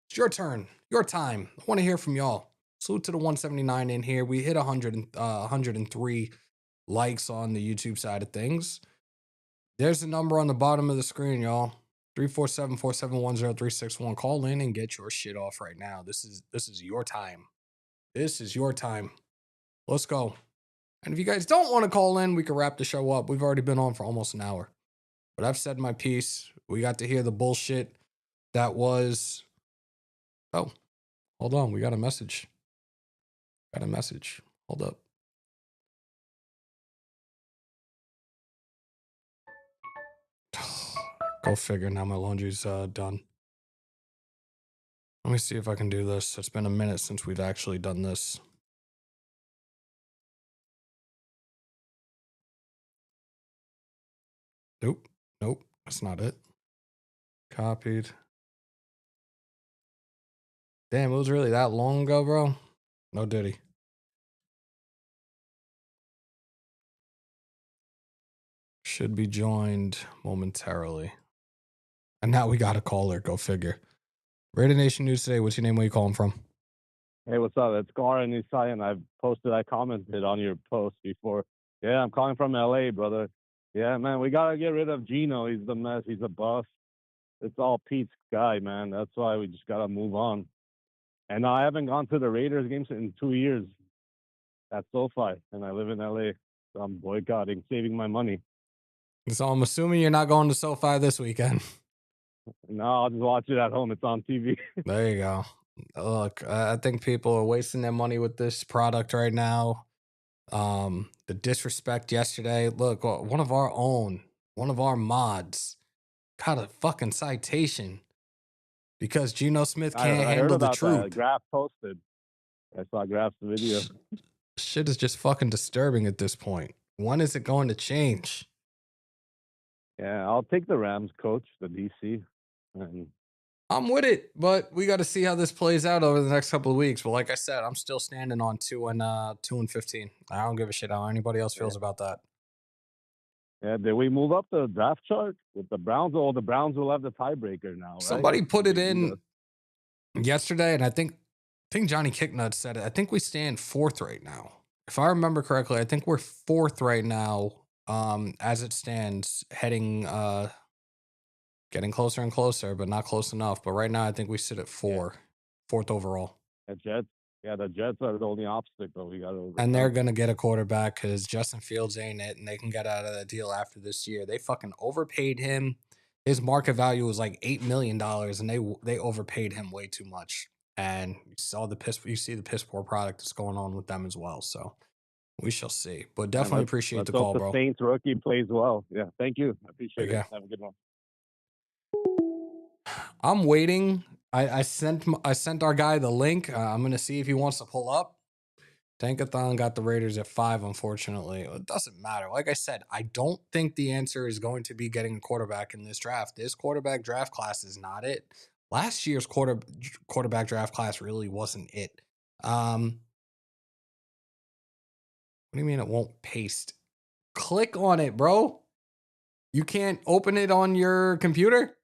It's your turn. Your time. I want to hear from y'all. Salute to the 179 in here. We hit 103 likes on the YouTube side of things. There's the number on the bottom of the screen, y'all. 347-471-0361. Call in and get your shit off right now. This is your time. This is your time. Let's go. And if you guys don't want to call in, we can wrap the show up. We've already been on for almost an hour. But I've said my piece. We got to hear the bullshit that was... Oh, hold on. We got a message. Got a message. Hold up. Go figure. Now my laundry's done. Let me see if I can do this. It's been a minute since we've actually done this. Nope. Nope. That's not it. Copied. Damn, it was really that long ago, bro? No diddy. Should be joined momentarily. And now we got a caller. Go figure. Raider Nation News today. What's your name? Where you calling from? Hey, what's up? It's Gar in Zion. I commented on your post before. Yeah, I'm calling from LA, brother. Yeah, man, we gotta get rid of Gino. He's the mess. He's a bust. It's all Pete's guy, man. That's why we just gotta move on. And I haven't gone to the Raiders games in 2 years at SoFi, and I live in LA. So I'm boycotting, saving my money. So I'm assuming you're not going to SoFi this weekend. No, I'll just watch it at home. It's on TV. There you go. Look, I think people are wasting their money with this product right now. The disrespect yesterday. Look, one of our mods got a fucking citation because Gino Smith can't handle the truth. Graf posted. I saw Graf's video. Shit is just fucking disturbing at this point. When is it going to change? Yeah, I'll take the Rams coach, the DC. And I'm with it, but we got to see how this plays out over the next couple of weeks. But like I said, I'm still standing on 2-15. I don't give a shit how anybody else feels about that. Yeah, did we move up the draft chart with the Browns? Oh, the Browns will have the tiebreaker now, right? Somebody put it They beat in us. yesterday, and I think Johnny Kicknut said it. I think we stand 4th right now. If I remember correctly, I think we're 4th right now, as it stands, heading getting closer and closer, but not close enough. But right now I think we sit at 4th overall. The Jets, the Jets are the only obstacle we got to overcome. And they're gonna get a quarterback because Justin Fields ain't it, and they can get out of that deal after this year. They fucking overpaid him. His market value was like $8 million, and they overpaid him way too much. And you see the piss poor product that's going on with them as well. So we shall see. But definitely appreciate the call, the bro. Saints rookie plays well. Yeah, thank you. I appreciate Yeah. it. Have a good one. I'm waiting. I sent our guy the link. I'm gonna see if he wants to pull up. Tankathon got the Raiders at 5, unfortunately. It doesn't matter. Like I said, I don't think the answer is going to be getting a quarterback in this draft. This quarterback draft class is not it. Last year's quarterback draft class really wasn't it. What do you mean it won't paste? Click on it, bro. You can't open it on your computer?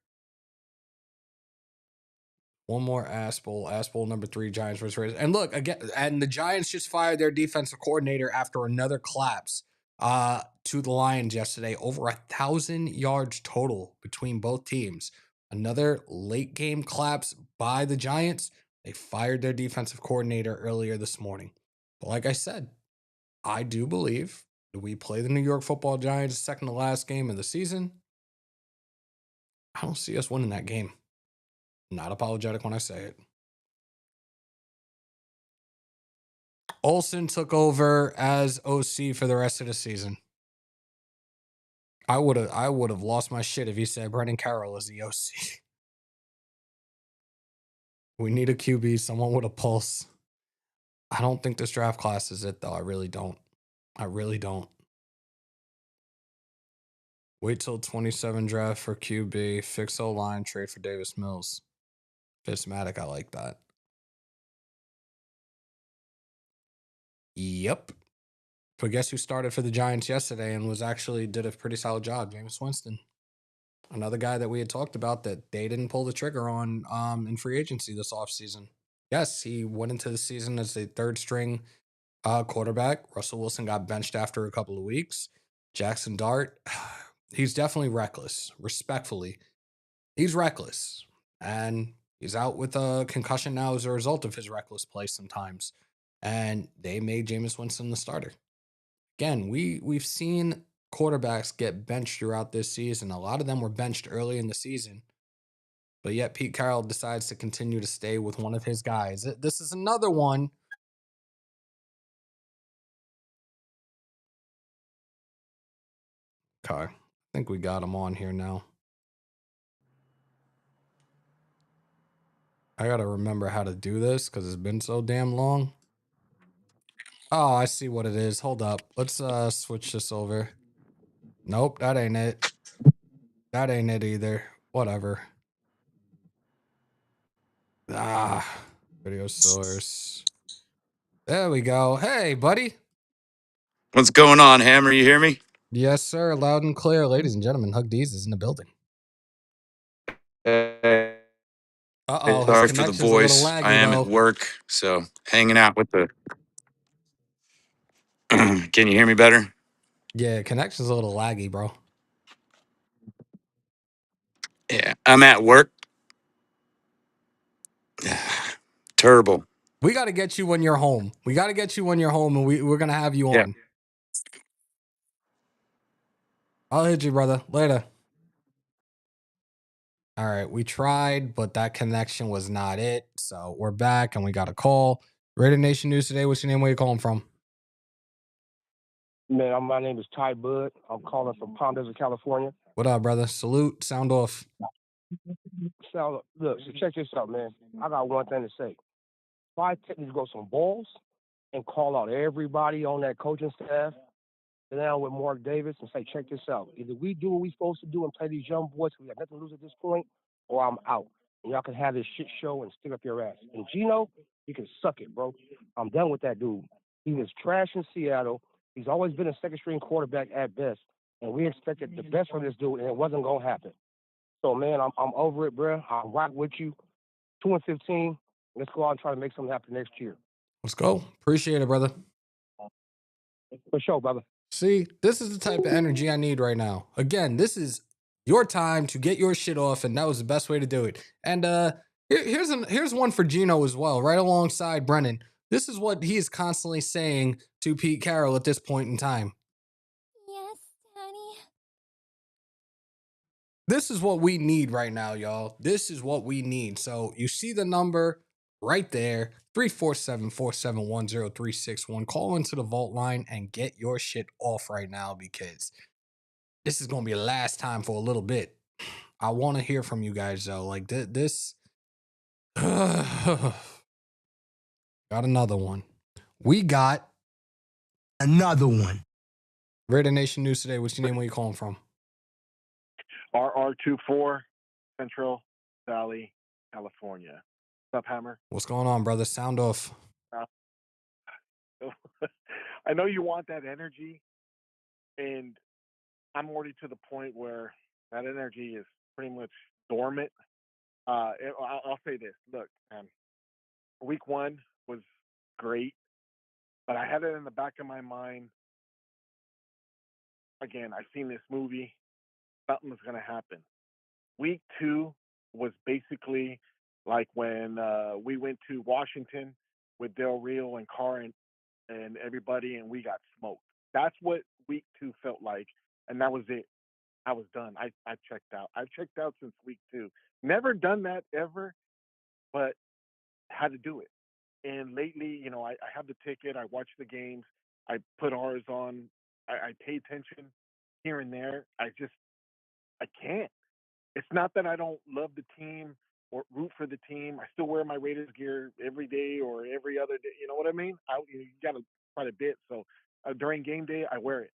One more ass bowl number 3, Giants versus Raiders. And look, again, and the Giants just fired their defensive coordinator after another collapse to the Lions yesterday. Over 1,000 yards total between both teams. Another late game collapse by the Giants. They fired their defensive coordinator earlier this morning. But like I said, I do believe that we play the New York Football Giants second to last game of the season. I don't see us winning that game. Not apologetic when I say it. Olsen took over as OC for the rest of the season. I would have lost my shit if he said Brendan Carroll is the OC. We need a QB, someone with a pulse. I don't think this draft class is it, though. I really don't. Wait till 27 draft for QB. Fix O-line, trade for Davis Mills. Fitzmatic, I like that. Yep. But guess who started for the Giants yesterday and did a pretty solid job? Jameis Winston. Another guy that we had talked about that they didn't pull the trigger on in free agency this offseason. Yes, he went into the season as a third string quarterback. Russell Wilson got benched after a couple of weeks. Jackson Dart, he's definitely reckless. Respectfully, he's reckless. And he's out with a concussion now as a result of his reckless play sometimes. And they made Jameis Winston the starter. Again, we've seen quarterbacks get benched throughout this season. A lot of them were benched early in the season, but yet Pete Carroll decides to continue to stay with one of his guys. This is another one. Okay, I think we got him on here now. I gotta remember how to do this because it's been so damn long. Oh, I see what it is. Hold up. Let's switch this over. Nope, that ain't it. That ain't it either. Whatever. Video source. There we go. Hey, buddy. What's going on, Hammer? You hear me? Yes, sir. Loud and clear. Ladies and gentlemen, Hug D's is in the building. Uh-oh, his Sorry for the connection's a little voice. laggy, I am though. at work, so hanging out with the. Can you hear me better? Yeah, connection's a little laggy, bro. Yeah, I'm at work. Terrible. We got to get you when you're home. And we're going to have you Yeah. on. I'll hit you, brother. Later. All right, we tried, but that connection was not it. So we're back, and we got a call. Raider Nation News today. What's your name? Where you calling from? Man, my name is Ty Bud. I'm calling from Palm Desert, California. What up, brother? Salute. Sound off. So, look, so check this out, man. I got one thing to say. If I take these go some balls and call out everybody on that coaching staff, sit down with Mark Davis and say, check this out. Either we do what we supposed to do and play these young boys, we got nothing to lose at this point, or I'm out. And y'all can have this shit show and stick up your ass. And Gino, you can suck it, bro. I'm done with that dude. He was trash in Seattle. He's always been a second string quarterback at best. and we expected the best from this dude, and it wasn't gonna happen. So man, I'm over it, bro. I'll rock with you. 2-15. Let's go out and try to make something happen next year. Let's go. Appreciate it, brother. For sure, brother. See, this is the type of energy I need right now. Again, this is your time to get your shit off, and that was the best way to do it. And here's one for Gino as well, right alongside Brennan. This is what he is constantly saying to Pete Carroll at this point in time. Yes, Daddy. This is what we need right now, y'all. This is what we need. So you see the number right there, 347-471-0361. Call into the vault line and get your shit off right now, because this is going to be the last time for a little bit. I want to hear from you guys, though. Like this. Got another one. We got another one. Raider Nation News today. What's your name? Where you calling from? RR24, Central Valley, California. What's up, Hammer? What's going on, brother? Sound off. I know you want that energy, and I'm already to the point where that energy is pretty much dormant. I'll say this. Look, week 1 was great, but I had it in the back of my mind. Again, I've seen this movie. Something was going to happen. Week 2 was basically like when we went to Washington with Del Rio and Carr and everybody, and we got smoked. That's what week 2 felt like, and that was it. I was done. I checked out. I've checked out since week 2. Never done that ever, but had to do it. And lately, I have the ticket. I watch the games. I put ours on. I pay attention here and there. I can't. It's not that I don't love the team or root for the team. I still wear my Raiders gear every day or every other day. You know what I mean? You got to quite a bit. So during game day, I wear it.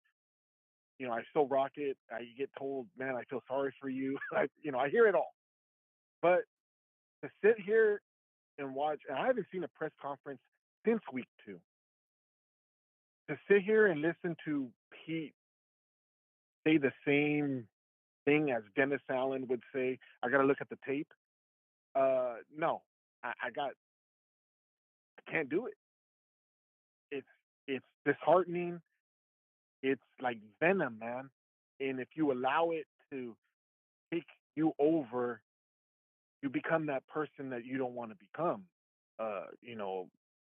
I still rock it. I get told, man, I feel sorry for you. I hear it all. But to sit here and watch, and I haven't seen a press conference since week 2. To sit here and listen to Pete say the same thing as Dennis Allen would say, I got to look at the tape. No, I can't do it. It's disheartening. It's like venom, man. And if you allow it to take you over, you become that person that you don't want to become.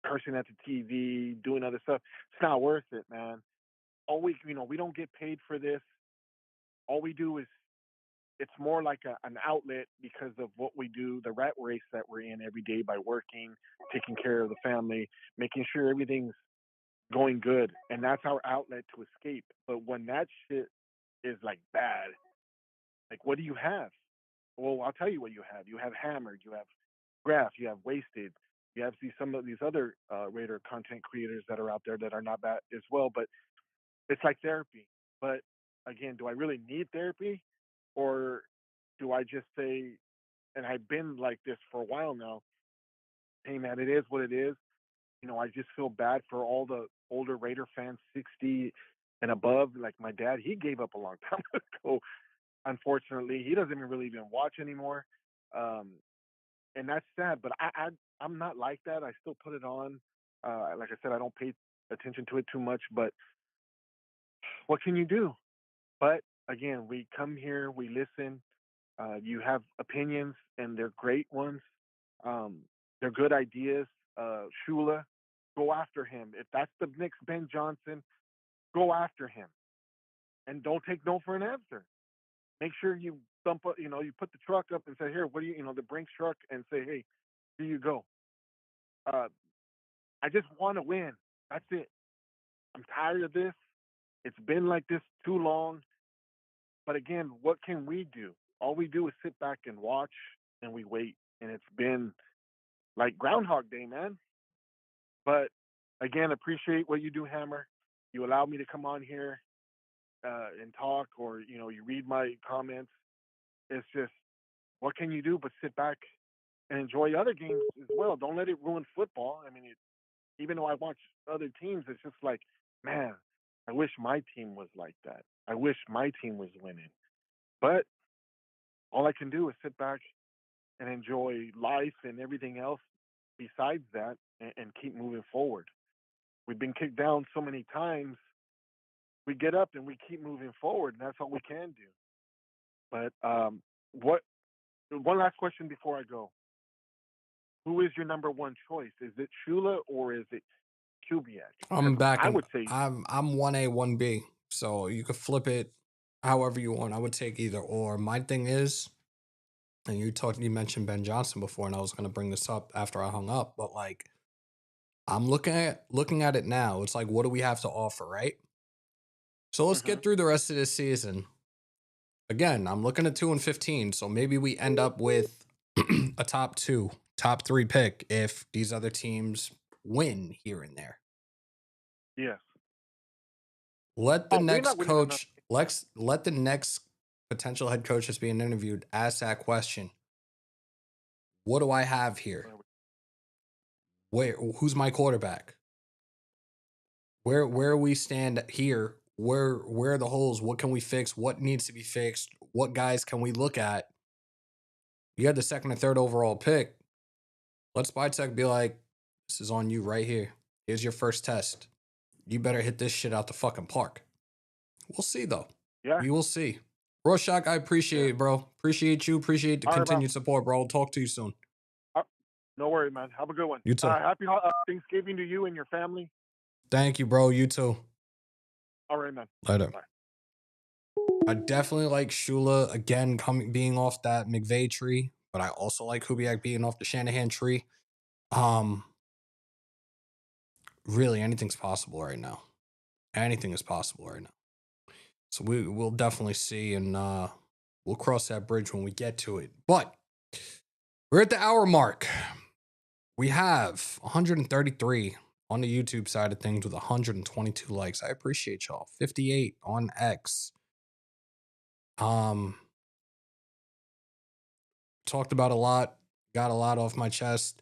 Cursing at the TV, doing other stuff. It's not worth it, man. We don't get paid for this. All we do is, it's more like an outlet because of what we do, the rat race that we're in every day by working, taking care of the family, making sure everything's going good. And that's our outlet to escape. But when that shit is like bad, like what do you have? Well, I'll tell you what you have. You have Hammered, you have Graph, you have Wasted, you have some of these other Raider content creators that are out there that are not bad as well. But it's like therapy. But again, do I really need therapy? Or do I just say, and I've been like this for a while now, saying that it is what it is. I just feel bad for all the older Raider fans, 60 and above. Like my dad, he gave up a long time ago. Unfortunately, he doesn't really even watch anymore. And that's sad, but I'm not like that. I still put it on. Like I said, I don't pay attention to it too much, but what can you do? But again, we come here, we listen. You have opinions, and they're great ones. They're good ideas. Shula, go after him. If that's the next Ben Johnson, go after him. And don't take no for an answer. Make sure you you put the truck up and say, here, what do the Brinks truck, and say, hey, here you go. I just want to win. That's it. I'm tired of this. It's been like this too long. But again, what can we do? All we do is sit back and watch, and we wait. And it's been like Groundhog Day, man. But again, appreciate what you do, Hammer. You allow me to come on here and talk, or you read my comments. It's just, what can you do but sit back and enjoy other games as well? Don't let it ruin football. I mean, even though I watch other teams, it's just like, man, I wish my team was like that. I wish my team was winning. But all I can do is sit back and enjoy life and everything else besides that and keep moving forward. We've been kicked down so many times. We get up and we keep moving forward, and that's all we can do. But one last question before I go. Who is your number one choice? Is it Shula or is it Kubiak? I'm back. I would say I'm 1A, 1B. So you could flip it however you want. I would take either or. My thing is, and you mentioned Ben Johnson before, and I was gonna bring this up after I hung up, but like I'm looking at it now. It's like, what do we have to offer, right? So let's get through the rest of this season. Again, I'm looking at 2-15, so maybe we end up with a top 2, top 3 pick if these other teams win here and there. yes. Let the we're next not winning enough. coach, let the next potential head coach that's being interviewed ask that question. What do I have here? Who's my quarterback? Where we stand here? Where are the holes? What can we fix? What needs to be fixed? What guys can we look at? You had the 2nd or 3rd overall pick. Let Spytek be like, this is on you right here. Here's your first test. You better hit this shit out the fucking park. We'll see, though. Yeah. We will see. Rorschach, I appreciate it, bro. Appreciate you. Appreciate the All right, continued support, bro. I'll talk to you soon. No worry, man. Have a good one. You too. Happy Thanksgiving to you and your family. Thank you, bro. You too. All right, man. Later. Bye. I definitely like Shula again being off that McVay tree, but I also like Kubiak being off the Shanahan tree. Really, anything's possible right now. Anything is possible right now. So we'll definitely see, and we'll cross that bridge when we get to it. But we're at the hour mark. We have 133 on the YouTube side of things with 122 likes. I appreciate y'all. 58 on X. Talked about a lot, got a lot off my chest.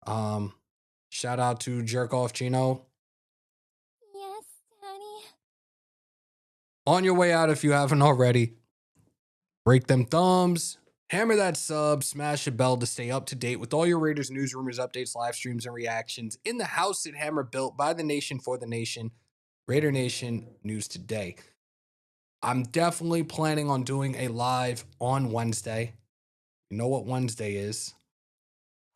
Shout out to Jerk Off Gino. Yes, Daddy. On your way out, if you haven't already, break them thumbs, hammer that sub, smash a bell to stay up to date with all your Raiders news, rumors, updates, live streams, and reactions in the house that Hammer built by the nation for the nation. Raider Nation News Today. I'm definitely planning on doing a live on Wednesday. You know what Wednesday is.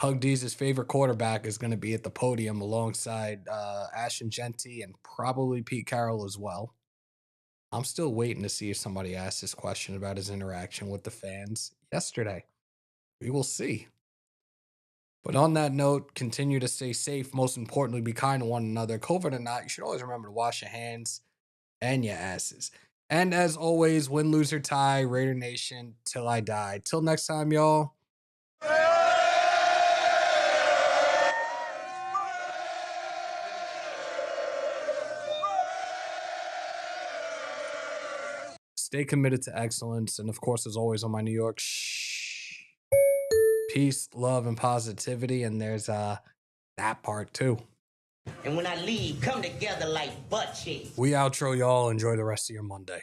Hug D's favorite quarterback is going to be at the podium alongside Ashton Jeanty and probably Pete Carroll as well. I'm still waiting to see if somebody asks this question about his interaction with the fans yesterday. We will see. But on that note, continue to stay safe. Most importantly, be kind to one another. COVID or not, you should always remember to wash your hands and your asses. And as always, win, lose, or tie, Raider Nation, till I die. Till next time, y'all. Stay committed to excellence. And of course, as always, on my New York, peace, love, and positivity. And there's that part too. And when I leave, come together like butt cheeks. We outro y'all. Enjoy the rest of your Monday.